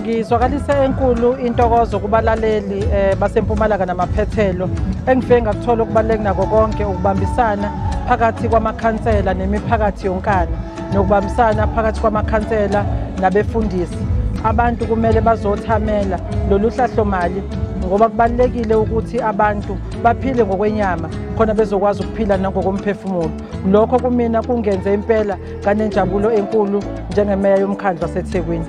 Ngizwakalise enkulu intokozo kubalaleli baseMpumalanga namaphethelo. Engifike ngakuthola ukubaluleka nako konke ukubambisana phakathi kwamakhansela nemiphakathi yonkana, nokubambisana phakathi kwamakhansela nabefundisi. Abantu kumele bazothamela lolu hlahlomali ngoba kubalekile ukuthi abantu baphile ngokwenyama khona bezokwazi ukuphila nangokomphefumulo. Lokho kumina kungenze impela kanenjabulo enkulu njengemeya yomkhandlu waseThekwini.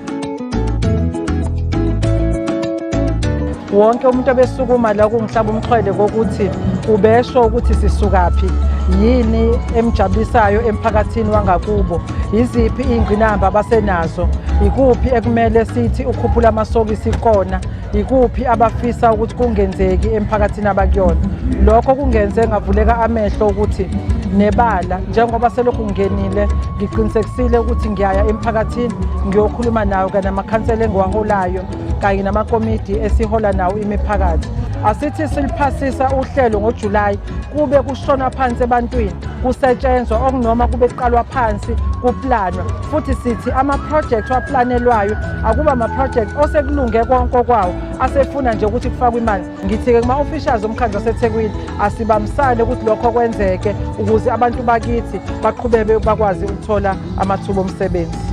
Wonke umuntu obesukuma la kungihlaba umxhwele kokuthi ubesho ukuthi sisukaphi, yini emjabulisayo emphakathini wangakubo, yiziphi ingqinamba abasenazo, ikuphi ekumele sithi ukhuphula amasokisi kona, ikuphi abafisa ukuthi kungenzeki emphakathini abakuyona. Lokho kungenze ngavuleka amehlo ukuthi nebala njengoba selokhu ngingenile ngiqinisekisile ukuthi ngiyaya emphakathini ngiyokhuluma nawo kanye namakhansela engiwaholayo kanye namakomidi esihola nawo imiphakathi. Asithi siliphasisa uhlelo ngoJulayi kube kushona phansi ebantwini kusetshenzwa okunoma kube kuqalwa phansi kuplanwa, futhi sithi ama-project waplanelwayo akuba ama-project osekulunge konke kwawo asefuna nje ukuthi kufakwe imali. Ngithi-ke kuma-officials omkhandlu waseThekwini asibambisane ukuthi lokho kwenzeke ukuze abantu bakithi baqhubeke bakwazi ukuthola amathuba omsebenzi.